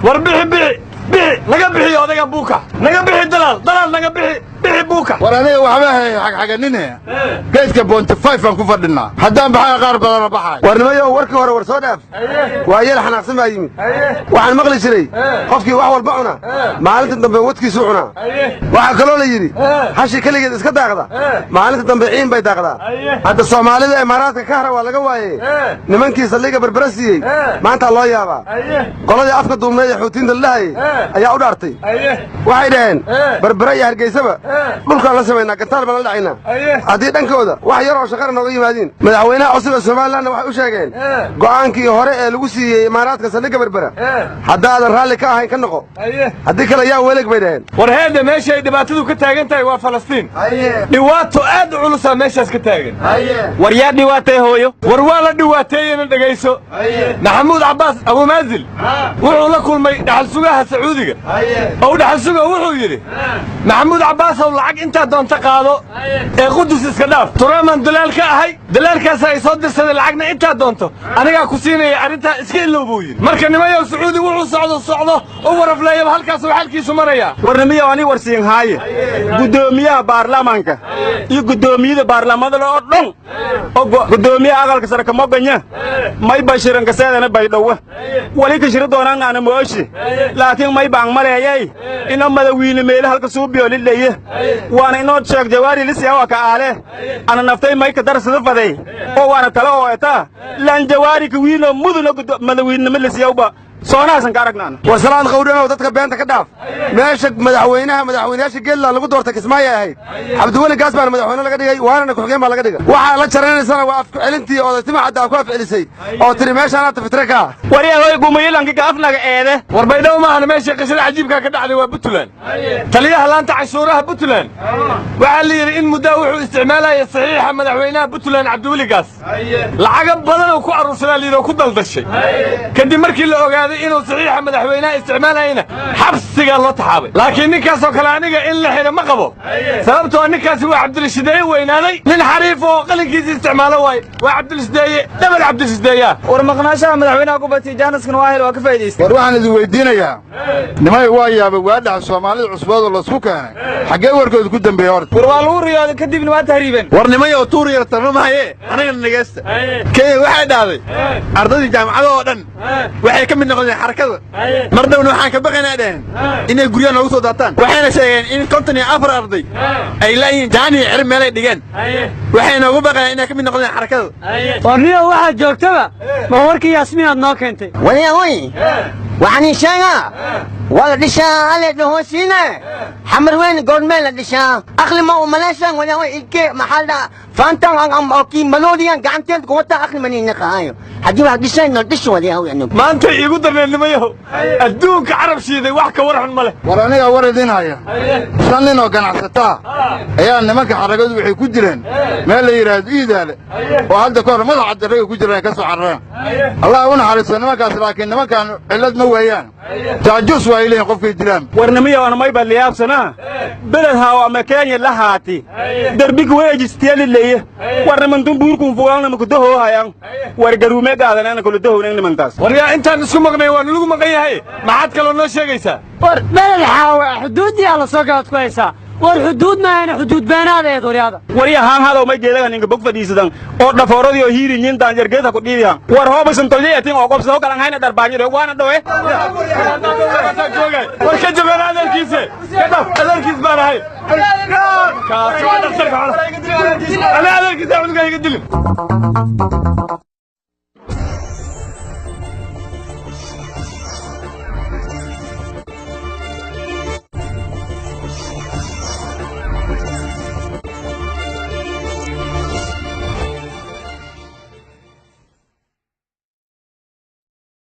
warbixi bixi naga bixi odaga buuka naga bixi dalaal naga bixi buuka war aniga waxba xaqxaqanine geedka boonta 5 aan ku fadhinaa haddaan baxay qaar badan baxay warnimayo warkii hore war soo dhaaf waa yeel xanaaqsan baa yimid waxaan maqli jiray qofkii wax walba cuna maalinta dambe wadkiisu cuna waxa kaloo la yiri hashi kaligeed iska daaqda maalinta dambe ciin bay daaqdaa hadda Soomaalida Imaaraadka ka hara waa laga waayay nimankii saldhiga barbarasiyay maanta loo yaabaa qoladii afka duubneed ee xuutiinta lahay ayaa u dhaartay waxay dhaheen barbara iyo Hargeysaba dhulka la sameeyna gantaal baan la dhacayna hadii dhankooda wax yar oo shaqo nooga yimaadeen madaxweynaha cusub ee Soomaaliland waxay u sheegeen go'aankii hore ee lagu siiyay Imaaraadka saldhiga barbara haddaadan raalli ka ahayn ka noqo hadii kale yaa weelag bay dhaheen war heeda meesha ay dhibaatadu ka taagan tahay waa Falastiin dhibaato aad u culus ah meeshaas ka taagan war yaa dhibaatay hooyo war waa la dhibaateeyeen dhageyso Maxamuud Cabbaas Abu Maazil wuxuu la kulmay dhaxal sugaha Sacuudiga oo dhaxal sugaha wuxuu yiri Maxamuud Cabbaas oo lacag inta doonta qaado ee Qudus iska dhaaf turaman dalaalka ahay dalaalkaas ay soo dirsaday lacagna inta doonto aniga ku siinay arinta iska iloobo yiri marka nimayo Sacuudi wuxuu socdo oo warafleeyay halkaas oo xalkiisu maraya warnimiyo ani warsiin haaye gudoomiyaha baarlamaanka iyo gudoomiyada baarlamaanka oo dhan oo gudoomiyaha aqalka sare ka moganya may bashiran ka saadana bay dhawa wali ka shir doonaan aan mooshi laakiin may baan maleeyay ina madawiina meel halka soo biyo lileeye waana inoo sheeg jawaari lisiyaa ka aale ana naftay may ka darsada faday oo waana talo oo eta lan jawaari ka wiino muduna madawiina lisiyaa soonaasan ka aragnaan wasalaad qowdano dadka beenta ka dhaaf meesha madaxweynaha geella lagu doortay Kismaayo ahayd Cabdiwali Gaas baan madaxweyne laga dhigay waana ku xigeen baa laga dhigay waxa la jaranaysana waa afku celintii oo tima cadda ku afcilisay oo tiri meeshaan aad fitraka wariyahay gumaylanka ka afnaga eede war baydhow ma ahna meesha qishada cajiibka ka dhacday waa Puntland taliyaha laanta cashuuraha Puntland waxa la yiri in muddo wuxuu isticmaalay saxiixa madaxweynaha Puntland Cabdiwali Gaas lacag badan oo ku arursanaa liido ku daldashay kadib markii la ogaaday inuu saxiixa madaxweynaha isticmaalayna xabsiga loo taxaabay laakiin ninkaas oo kale aniga in la xidho ma qabo sababtoo ninkaas waa Cabdirashideeye weynaaday nin xariif oo qalinkiisa isticmaalo way waa Cabdirashideeye dabal Cabdirashideeye war maqnaashaha madaxweynaha ku batay Jaaniskan waa hel waa ka faa'iideystay war waxaan idin weydiinayaa nimay waa yaabay waadhax Soomaalida cusbad oo la isku keenay xagee warkooda ku dambeeyay horta war waa lagu riyooday kadibna waa tahriibeen war nimay oo tuur yar tarmahaye aniga nageysta kee waxay dhaaday ardayda jaamacada oo dhan waxay ka mid noqdeen xarakada mardawna waxaan ka baqaynaa dheen inay guriyaan ugu soo daataan waxayna sheegeen in 54 arday ay laayin jaani xir meel ay dhigeen waxayna ugu baqayaan inay ka mid noqdeen xarakada warniyo waxa joogtaba ma warkii Yaasmiin aad noo keentay way waxaan sheegaa wala dhishaa ale hoosina xamar weyn goormeel dhishaa aqli ma u maleeshan wala way ilke maxalda faantan aan oki malodiyan gacanteed goota aqli manina qaayo hadii wax dhisay no dhish wala yahay maanta igu darneenimayo adduunka carab shiiday wax ka warxan male war aniga war idin haya shan nin oo ganacsata ayaa nimanka xaragadu waxay ku jireen meel la yiraahdo iidaale oo hadda ka hor madaxa darayga ku jireen ka soo carreen Allah una xariiso nimankaas laakiin nimankan cilad ma weeyaan taajus waa ilaahay qofkii dilaan warnimiyo ana may bal yaabsana belad haa ama Kenya la haati darbiga weejisteen leeyahay warman dumbuurku fuuqana ma ku daho hayaan war garuume qaadanana kula dahownaa nimantaas war yaa intaan isku maqnay waan lagu maqan yahay maxaad kale noo sheegaysaa war belad haa xuduudii la soo gaad ku haysa war xuduud ma ayna xuduud beenadeed wariyada wariya haan hado may geedaga ninka bog fadhiisadan oo dhafooradii oo hiiri ñintaan jargeeda ku dhiidiyaan war hoobaysan tolyeetin oo qobsado kala hayna darbaanyiro waana dhawe war ka jabana adeerkiisa ka dhaf adeerkiis baan ahay ka soo dhaqtar ka ana adeerkiisa cunugayga dilin